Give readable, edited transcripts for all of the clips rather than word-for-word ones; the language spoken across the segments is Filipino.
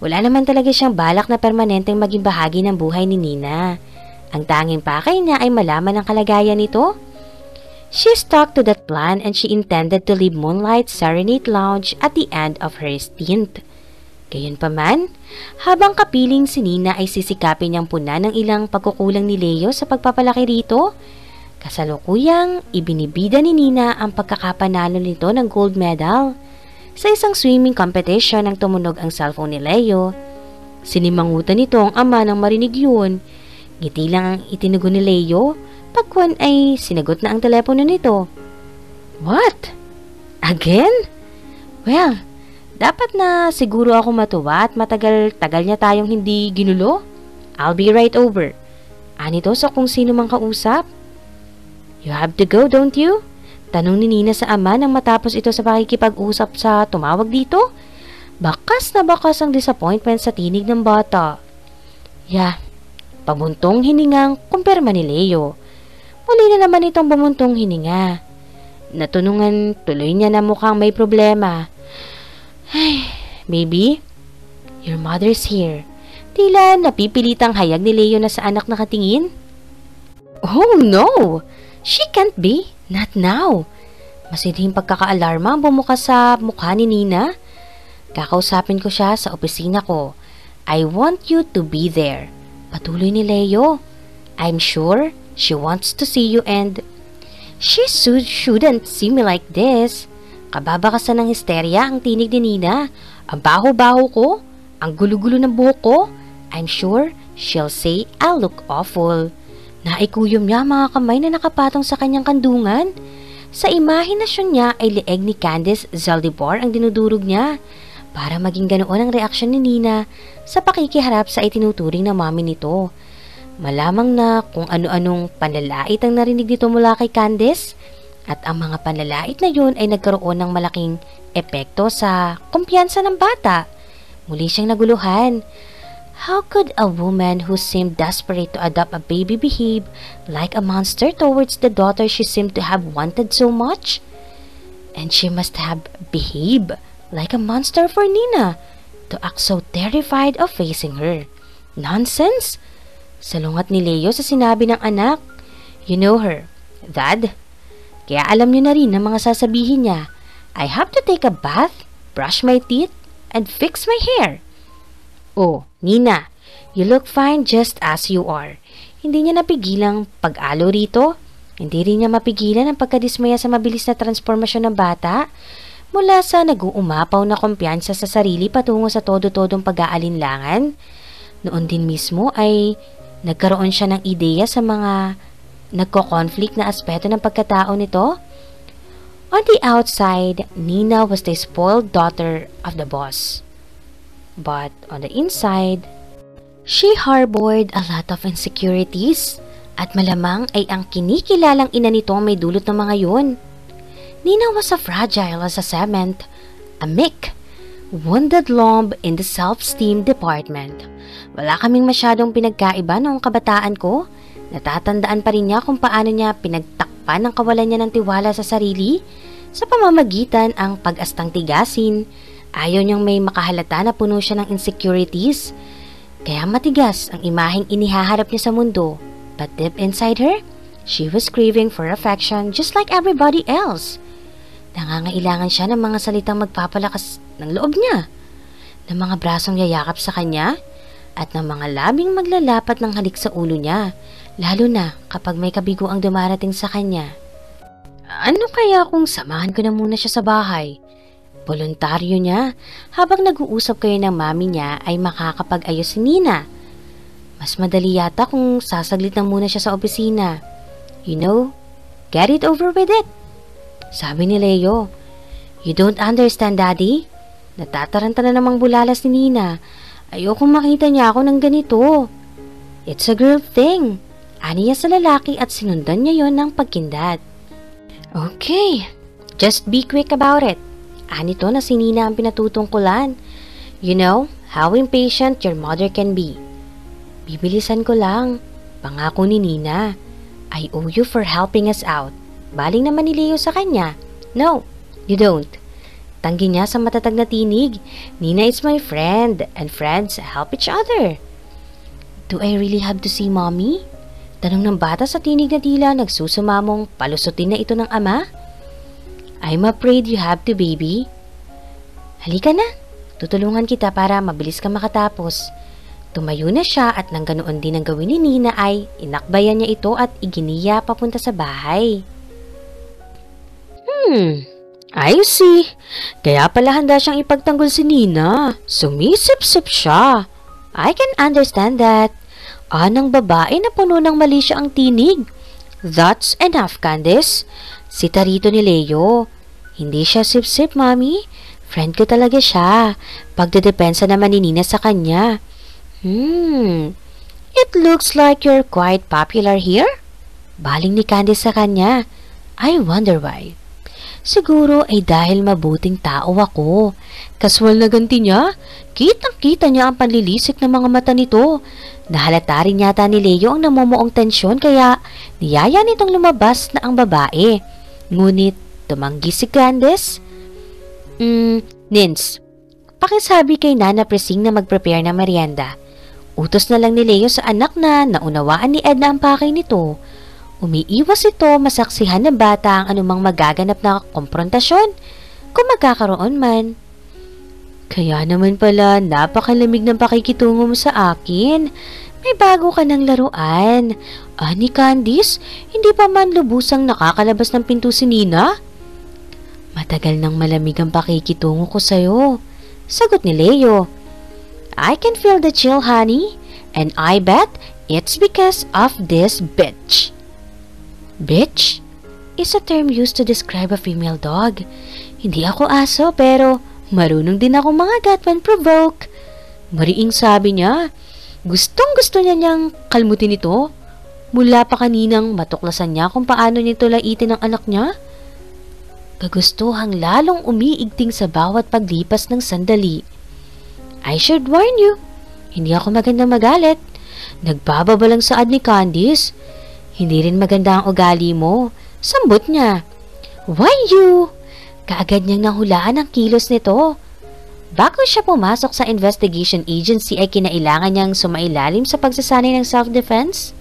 Wala naman talaga siyang balak na permanenteng maging bahagi ng buhay ni Nina. Ang tanging pakay niya ay malaman ang kalagayan nito. She stuck to that plan and she intended to leave Moonlight Serenade Lounge at the end of her stint. Gayunpaman, habang kapiling si Nina ay sisikapin niyang punan ng ilang pagkukulang ni Leo sa pagpapalaki rito, kasalukuyang ibinibida ni Nina ang pagkakapanalo nito ng gold medal. Sa isang swimming competition nang tumunog ang cellphone ni Leo, sinimangutan nito ang ama nang marinig yun. Ngiti lang ang itinugon ni Leo, pagkuan ay sinagot na ang telepono nito. What? Again? Well, dapat na siguro ako matuwa at matagal-tagal niya tayong hindi ginulo. I'll be right over. Anito sa kung sino mang kausap. You have to go, don't you? Tanong ni Nina sa ama nang matapos ito sa pakikipag-usap sa tumawag dito. Bakas na bakas ang disappointment sa tinig ng bata. Yeah, pabuntong hiningang kumpirma ni Leo. Muli na naman itong bumuntong hininga. Natunungan tuloy niya na mukhang may problema. Ay, baby, your mother's here. Tila napipilitang hayag ni Leo na sa anak nakatingin. Oh no! She can't be. Not now. Masidhing pagkakaalarma ang bumukas sa mukha ni Nina. Kakausapin ko siya sa opisina ko. I want you to be there. Patuloy ni Leo. I'm sure she wants to see you and she shouldn't see me like this. Kababakasan ng hysteria ang tinig ni Nina. Ang baho-baho ko, ang gulo-gulo ng buhok ko. I'm sure she'll say I look awful. Naikuyom niya mga kamay na nakapatong sa kanyang kandungan. Sa imahinasyon niya ay leeg ni Candice Zaldívar ang dinudurog niya. Para maging ganoon ang reaksyon ni Nina sa pakikiharap sa itinuturing na mami nito. Malamang na kung ano-anong panlalait ang narinig nito mula kay Candice. At ang mga panlalait na yun ay nagkaroon ng malaking epekto sa kumpiyansa ng bata. Muli siyang naguluhan. How could a woman who seemed desperate to adopt a baby behave like a monster towards the daughter she seemed to have wanted so much? And she must have behaved like a monster for Nina to act so terrified of facing her. Nonsense! Salungat ni Leo sa sinabi ng anak. You know her, Dad. Kaya alam niyo na rin ang mga sasabihin niya. I have to take a bath, brush my teeth, and fix my hair. Oh, Nina, you look fine just as you are. Hindi niya napigilang pag-alo rito. Hindi rin niya mapigilan ang pagkadismaya sa mabilis na transformasyon ng bata mula sa nag-uumapaw na kumpiyansa sa sarili patungo sa todo-todong pag-aalinlangan. Noon din mismo ay nagkaroon siya ng ideya sa mga nagko-conflict na aspeto ng pagkatao nito. On the outside, Nina was the spoiled daughter of the boss. But on the inside, she harbored a lot of insecurities at malamang ay ang kinikilalang ina nito may dulot ng mga yun. Nina was as fragile as a cement, a meek, wounded lump in the self-esteem department. Wala kaming masyadong pinagkaiba noong kabataan ko. Natatandaan pa rin niya kung paano niya pinagtakpan ang kawalan niya ng tiwala sa sarili sa pamamagitan ang pag-astang tigasin. Ayaw niyang may makahalata na puno siya ng insecurities. Kaya matigas ang imaheng inihaharap niya sa mundo. But deep inside her, she was craving for affection just like everybody else. Nangangailangan siya ng mga salitang magpapalakas ng loob niya, ng mga brasong yayakap sa kanya, at ng mga labing maglalapat ng halik sa ulo niya, lalo na kapag may kabigo ang dumarating sa kanya. Ano kaya kung samahan ko na muna siya sa bahay? Voluntaryo niya. Habang nag-uusap kayo ng mami niya ay makakapag-ayos si Nina. Mas madali yata kung sasaglit lang muna siya sa opisina. You know, get it over with it. Sabi ni Leo. You don't understand, Daddy? Natataranta na namang bulalas ni Nina. Ayokong makita niya ako ng ganito. It's a girl thing. Aniya sa lalaki at sinundan niya yon ng pagkindat. Okay, just be quick about it. Anito na si Nina ang pinatutungkulan. You know how impatient your mother can be. Bibilisan ko lang. Pangako ni Nina. I owe you for helping us out. Baling naman ni Leo sa kanya. No, you don't. Tanggi niya sa matatag na tinig. Nina is my friend and friends help each other. Do I really have to see mommy? Tanong ng bata sa tinig na tila nagsusumamong palusutin na ito ng ama. I'm afraid you have to, baby. Halika na. Tutulungan kita para mabilis ka makatapos. Tumayo na siya at nang ganoon din ang gawin ni Nina ay inakbayan niya ito at iginiya papunta sa bahay. I see. Kaya pala handa siyang ipagtanggol si Nina. Sumisip-sip siya. I can understand that. Anang babae na puno ng mali siya ang tinig. That's enough, Candice. Sita rito ni Leo. Hindi siya sip-sip, Mami. Friend ko talaga siya. Pagdedepensa naman ni Nina sa kanya. It looks like you're quite popular here. Baling ni Candice sa kanya. I wonder why. Siguro ay dahil mabuting tao ako. Kaswal na ganti niya. Kitang-kita niya ang panlilisik ng mga mata nito. Nahalata rin yata ni Leo ang namumuong tensyon kaya niyaya nitong lumabas na ang babae. Ngunit tumanggi si Candice. Nins, pakisabi kay Nana Presing na mag-prepare ng merienda. Utos na lang ni Leo sa anak na naunawaan ni Edna ang pakay nito. Umiiwas ito masaksihan ng bata ang anumang magaganap na komprontasyon kung magkakaroon man. Kaya naman pala napakalamig ng pakikitungo mo sa akin. May bago ka ng laruan. Ani Candice, hindi pa man lubusang nakakalabas ng pinto si Nina? Matagal nang malamig ang pakikitungo ko sa'yo. Sagot ni Leo. I can feel the chill, honey. And I bet it's because of this bitch. Bitch is a term used to describe a female dog. Hindi ako aso pero marunong din ako mangagat when provoke. Mariing sabi niya. Gustong-gusto niyang kalmutin ito. Mula pa kaninang matuklasan niya kung paano nito laitin ang anak niya. Kagustuhang lalong umiigting sa bawat paglipas ng sandali. I should warn you. Hindi ako magandang magalit. Nagbababa lang saad ni Candice. Hindi rin maganda ang ugali mo. Sambot niya. Why you? Kaagad niyang nahulaan ang kilos nito. Bago siya pumasok sa investigation agency ay kinailangan niyang sumailalim sa pagsasanay ng self-defense.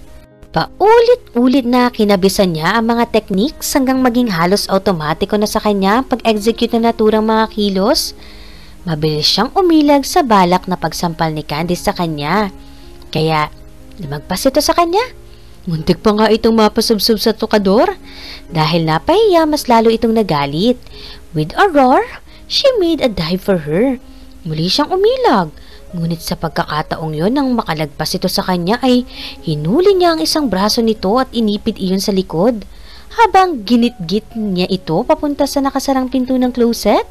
Paulit-ulit na kinabisan niya ang mga techniques hanggang maging halos automatiko na sa kanya ang pag-execute ng naturang mga kilos. Mabilis siyang umilag sa balak na pagsampal ni Candice sa kanya. Kaya lumagpas ito sa kanya. Muntik pa nga itong mapasubsob sa tukador. Dahil napahiya mas lalo itong nagalit. With a roar, she made a dive for her. Muli siyang umilag. Ngunit sa pagkakataong yon nang makalagpas ito sa kanya ay hinuli niya ang isang braso nito at inipit iyon sa likod. Habang ginit-git niya ito papunta sa nakasarang pinto ng closet.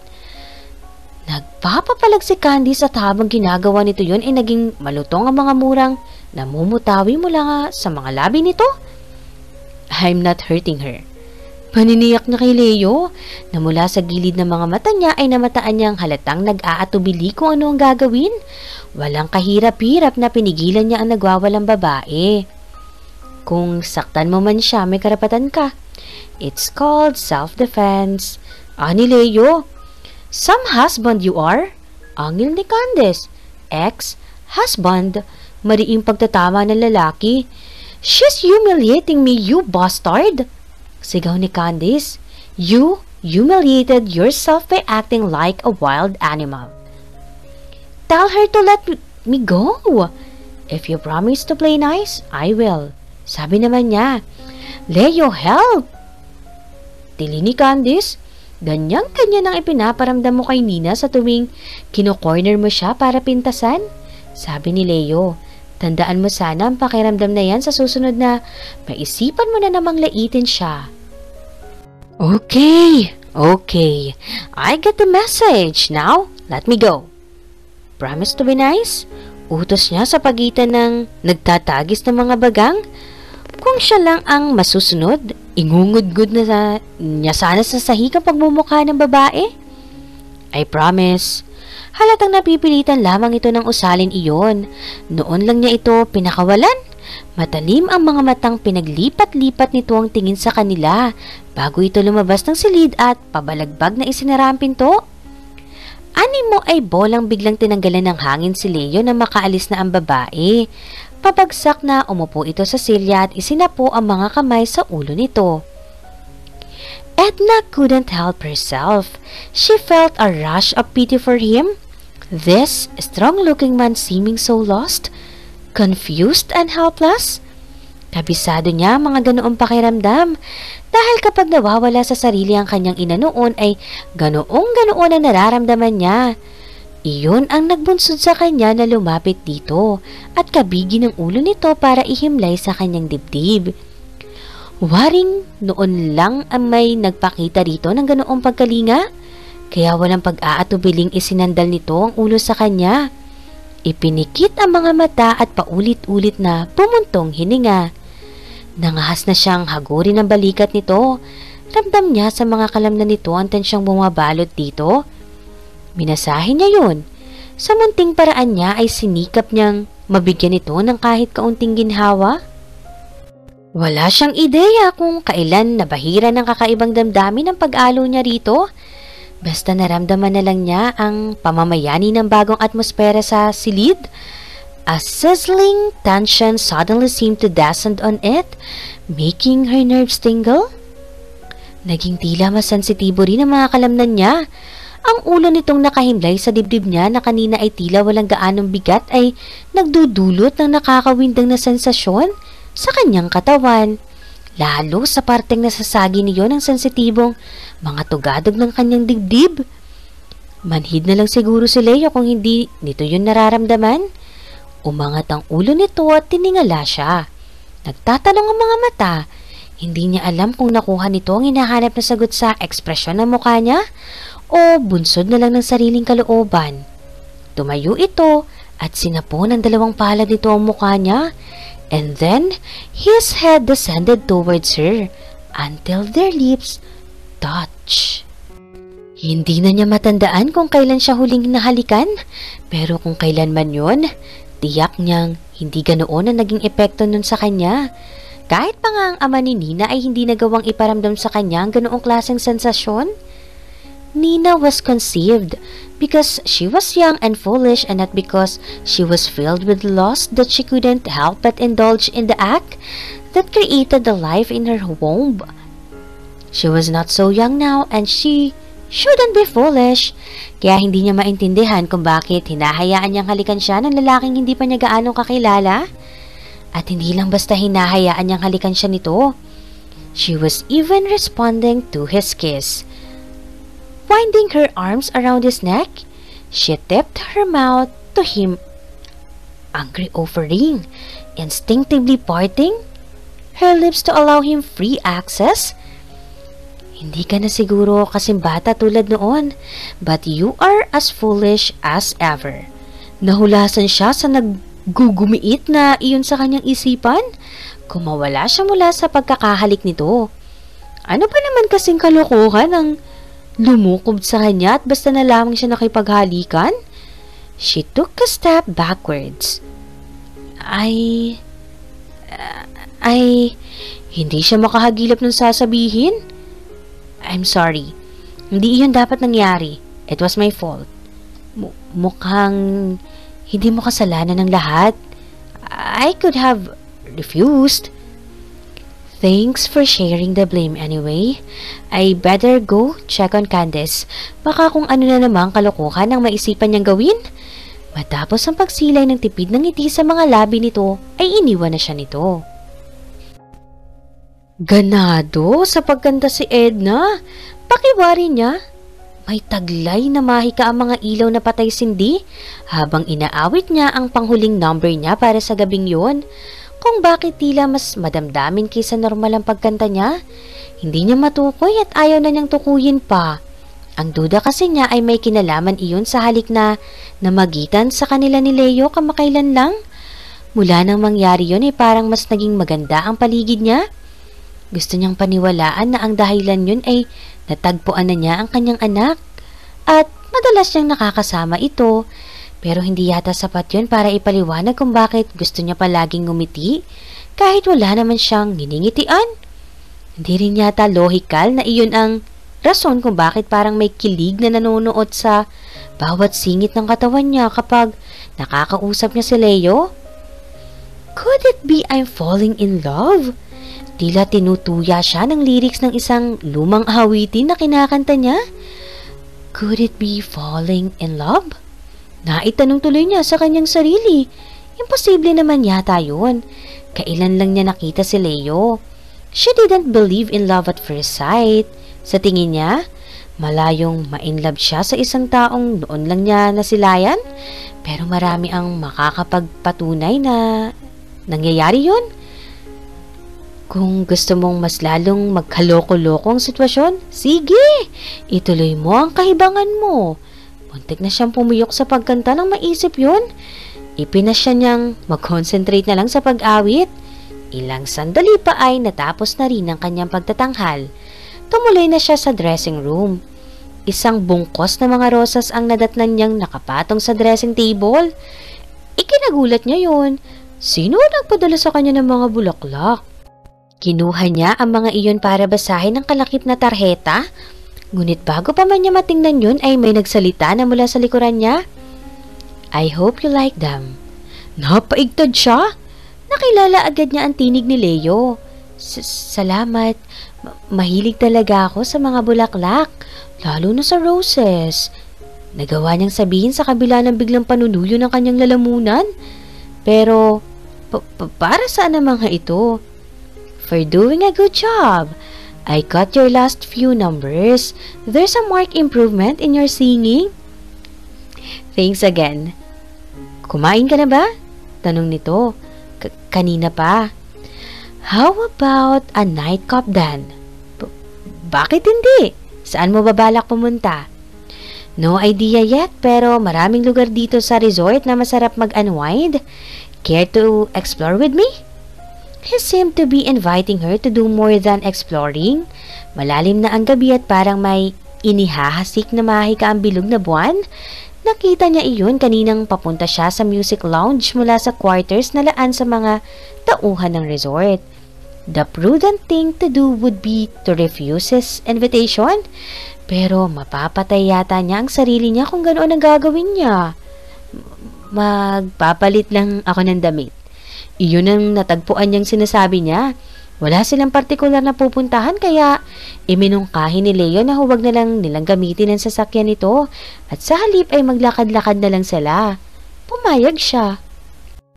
Nagpapapalag si Candice at habang ginagawa nito yon ay naging malutong ang mga murang namumutawi mula nga sa mga labi nito. I'm not hurting her. Paniniyak niya kay Leo na mula sa gilid ng mga mata niya ay namataan niyang halatang nag-aatubili kung ano ang gagawin. Walang kahirap-hirap na pinigilan niya ang nagwawalang babae. Kung saktan mo man siya, may karapatan ka. It's called self-defense. Ani Leo, some husband you are. Angil ni Candice. Ex-husband. Mariing pagtatama ng lalaki. She's humiliating me, you bastard. Sigaw ni Candice. You humiliated yourself by acting like a wild animal. Tell her to let me go. If you promise to play nice, I will. Sabi naman niya. Leo, help! Tili ni Candice. Ganyan-ganyan ang ipinaparamdam mo kay Nina sa tuwing kino-corner mo siya para pintasan. Sabi ni Leo. Tandaan mo sana ang pakiramdam na yan sa susunod na maisipan mo na namang laitin siya. Okay. I get the message. Now, let me go. Promise to be nice? Utos niya sa pagitan ng nagtatagis ng mga bagang. Kung siya lang ang masusunod, ingungud-gud na niya sana sa sahig ang pagmumukha ng babae. I promise. Halatang napipilitan lamang ito ng usalin iyon. Noon lang niya ito pinakawalan. Matalim ang mga matang pinaglipat-lipat nito ang tingin sa kanila bago ito lumabas ng silid at pabalagbag na isinara ang pinto. Animo ay bolang biglang tinanggalan ng hangin si Leo na makaalis na ang babae. Pabagsak na umupo ito sa silya at isinapo ang mga kamay sa ulo nito. Edna couldn't help herself. She felt a rush of pity for him. This strong-looking man seeming so lost, confused and helpless. Kabisado niya mga ganoong pakiramdam dahil kapag nawawala sa sarili ang kanyang ina noon ay ganoong-ganoon ang nararamdaman niya. Iyon ang nagbunsod sa kanya na lumapit dito at kabigi ng ulo nito para ihimlay sa kanyang dibdib. Waring noon lang ang may nagpakita rito ng ganoong pagkalinga, kaya walang pag-aatubiling isinandal nito ang ulo sa kanya. Ipinikit ang mga mata at paulit-ulit na pumuntong hininga. Nangahas na siyang hagurin ang balikat nito. Ramdam niya sa mga kalamnan nito ang tensyang bumabalot dito. Minasahin niya yun. Sa munting paraan niya ay sinikap niyang mabigyan ito ng kahit kaunting ginhawa. Wala siyang ideya kung kailan nabahira ng kakaibang damdamin ang pag-alo niya rito. Basta naramdaman na lang niya ang pamamayani ng bagong atmosfera sa silid. A sizzling tension suddenly seemed to descend on it, making her nerves tingle. Naging tila mas sensitibo rin ang mga kalamnan niya. Ang ulo nitong nakahimlay sa dibdib niya na kanina ay tila walang gaanong bigat ay nagdudulot ng nakakawindang na sensasyon sa kanyang katawan. Lalo sa parteng nasasagi niyo ng sensitibong mga tugadog ng kanyang dibdib. Manhid na lang siguro si Leo kung hindi nito yun nararamdaman. Umangat ang ulo nito at tiningala siya. Nagtatanong ang mga mata. Hindi niya alam kung nakuha nito ang hinahanap na sagot sa ekspresyon ng mukha niya o bunsod na lang ng sariling kalooban. Tumayo ito at sinapo ng dalawang palad nito ang mukha niya, and then his head descended towards her until their lips touch. Hindi na niya matandaan kung kailan siya huling nahalikan, pero kung kailan man yun, tiyak niyang hindi ganoon ang naging epekto nun sa kanya. Kahit pa nga ang ama ni Nina ay hindi nagawang iparamdam sa kanya ang ganoong klaseng sensasyon. Nina was conceived because she was young and foolish and not because she was filled with lust that she couldn't help but indulge in the act that created the life in her womb. She was not so young now and she shouldn't be foolish. Kaya hindi niya maintindihan kung bakit hinahayaan niyang halikan siya ng lalaking hindi pa niya gaano kakilala. At hindi lang basta hinahayaan niyang halikan siya nito. She was even responding to his kiss. Winding her arms around his neck, she tipped her mouth to him, angry offering, instinctively parting her lips to allow him free access. Hindi ka na siguro kasing bata tulad noon, but you are as foolish as ever. Nahulasan siya sa naggugumiit na iyon sa kanyang isipan. Kumawala siya mula sa pagkakahalik nito. Ano ba naman kasing kalokohan ang lumukob sa kanya at basta na lamang siya nakipaghalikan? She took a step backwards. Hindi siya makahagilap ng sasabihin. I'm sorry. Hindi iyon dapat nangyari. It was my fault. Mukhang hindi mo kasalanan ng lahat. I could have refused. Thanks for sharing the blame anyway. I better go check on Candace. Baka kung ano na namang kalokohan ang maisipan niyang gawin. Matapos ang pagsilay ng tipid ng ngiti sa mga labi nito, ay iniwan na siya nito. Ganado sa pagkanta si Edna. Pakiwari niya. May taglay na mahika ang mga ilaw na patay sindi habang inaawit niya ang panghuling number niya para sa gabing yon. Kung bakit tila mas madamdamin kaysa normal ang pagkanta niya, hindi niya matukoy at ayaw na niyang tukuyin pa. Ang duda kasi niya ay may kinalaman iyon sa halik na namagitan sa kanila ni Leo kamakailan lang. Mula nang mangyari yun ay parang mas naging maganda ang paligid niya. Gusto niyang paniwalaan na ang dahilan yun ay natagpuan na niya ang kanyang anak at madalas niyang nakakasama ito, pero hindi yata sapat yun para ipaliwanag kung bakit gusto niya palaging ngumiti kahit wala naman siyang nginingitian. Hindi rin yata lohikal na iyon ang rason kung bakit parang may kilig na nanonood sa bawat singit ng katawan niya kapag nakakausap niya si Leo. Could it be I'm falling in love? Tila tinutuya siya ng lyrics ng isang lumang awitin na kinakanta niya. Could it be falling in love? Naitanong tuloy niya sa kanyang sarili. Imposible naman yata yun. Kailan lang niya nakita si Leo. She didn't believe in love at first sight. Sa tingin niya, malayong ma-inlove siya sa isang taong noon lang niya nasilayan. Pero marami ang makakapagpatunay na nangyayari yun. Kung gusto mong mas lalong magkaloko-loko ang sitwasyon, sige, ituloy mo ang kahibangan mo. Muntik na siyang pumiyok sa pagkanta nang maisip yun. Ipinasya niyang mag-concentrate na lang sa pag-awit. Ilang sandali pa ay natapos na rin ang kanyang pagtatanghal. Tumuloy na siya sa dressing room. Isang bungkos na mga rosas ang nadatnan niyang nakapatong sa dressing table. Ikinagulat niya yun. Sino nagpadala sa kanya ng mga bulaklak? Kinuha niya ang mga iyon para basahin ng kalakip na tarheta. Ngunit bago pa man niya matingnan yun ay may nagsalita na mula sa likuran niya. I hope you like them. Napaigtad siya. Nakilala agad niya ang tinig ni Leo. Salamat. Mahilig talaga ako sa mga bulaklak, lalo na sa roses. Nagawa niyang sabihin sa kabila ng biglang panunuyo ng kanyang lalamunan. Pero, para saan ang mga ito? For doing a good job. I got your last few numbers. There's a marked improvement in your singing. Thanks again. Kumain ka na ba? Tanong nito. Kanina pa. How about a nightcap then? Bakit hindi? Saan mo babalak pumunta? No idea yet, pero maraming lugar dito sa resort na masarap mag-unwind. Care to explore with me? He seemed to be inviting her to do more than exploring. Malalim na ang gabi at parang may inihahasik na mahika ang bilog na buwan. Nakita niya iyon kaninang papunta siya sa music lounge mula sa quarters na laan sa mga tauhan ng resort. The prudent thing to do would be to refuse his invitation. Pero mapapatay yata niya ang sarili niya kung ganoon ang gagawin niya. Magpapalit lang ako ng damit. Iyon ang natagpuan niyang sinasabi niya. Wala silang partikular na pupuntahan kaya iminungkahi ni Leo na huwag na lang nilang gamitin ang sasakyan nito at sa halip ay maglakad-lakad na lang sila. Pumayag siya.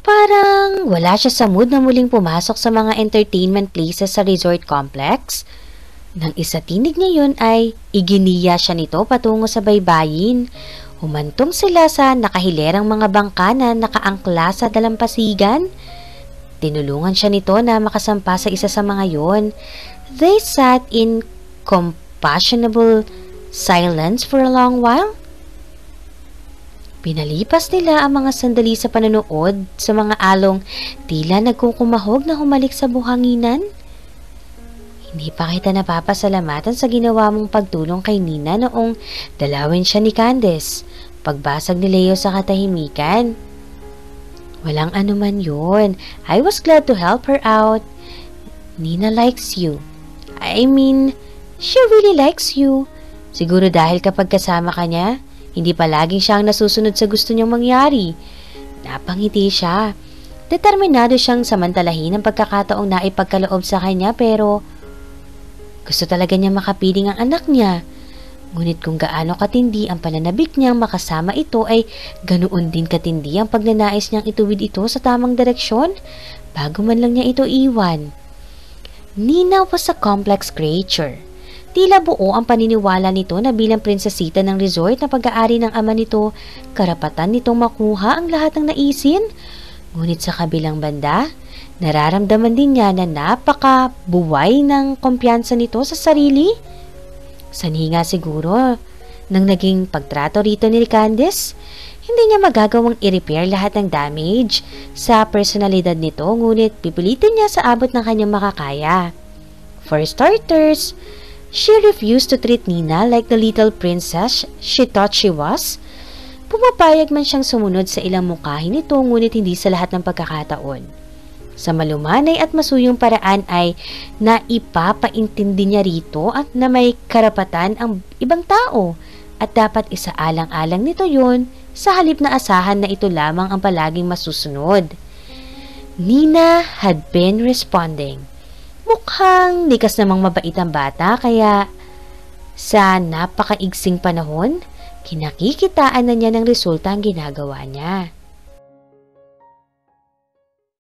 Parang wala siya sa mood na muling pumasok sa mga entertainment places sa resort complex. Nang isa tinig niya yun ay iginiya siya nito patungo sa baybayin. Humantong sila sa nakahilerang mga bangka na nakaangkla sa dalampasigan. Tinulungan siya nito na makasampa sa isa sa mga yon. They sat in compassionable silence for a long while. Pinalipas nila ang mga sandali sa panonood sa mga along tila nagkukumahog na humalik sa buhanginan. Hindi pa kita napapasalamatan sa ginawa mong pagtulong kay Nina noong dalawin siya ni Candice. Pagbasag ni Leo sa katahimikan. Walang anuman yun. I was glad to help her out. Nina likes you. I mean, she really likes you. Siguro dahil kapag kasama ka niya, hindi palaging siya ang nasusunod sa gusto niyang mangyari. Napangiti siya. Determinado siyang samantalahin ang pagkakataong naipagkaloob sa kanya pero gusto talaga niya makapiling ang anak niya. Ngunit kung gaano katindi ang pananabik niyang makasama ito ay ganoon din katindi ang pagnanais niyang ituwid ito sa tamang direksyon bago man lang niya ito iwan. Nina was a complex creature. Tila buo ang paniniwala nito na bilang prinsesita ng resort na pag-aari ng ama nito, karapatan nitong makuha ang lahat ng naisin. Ngunit sa kabilang banda, nararamdaman din niya na napaka-buway ng kumpiyansa nito sa sarili. Sanhi nga siguro nang naging pagtrato rito ni Candice, hindi niya magagawang i-repair lahat ng damage sa personalidad nito ngunit pipilitin niya sa abot ng kanyang makakaya. For starters, she refused to treat Nina like the little princess she thought she was. Pumapayag man siyang sumunod sa ilang mungkahi nito ngunit hindi sa lahat ng pagkakataon. Sa malumanay at masuyong paraan ay naipapaintindi niya rito at na may karapatan ang ibang tao at dapat isaalang-alang nito yun sa halip na asahan na ito lamang ang palaging masusunod. Nina had been responding. Mukhang likas namang mabait ang bata kaya sa napakaigsing panahon, kinakikitaan na niya ng resulta ang ginagawa niya.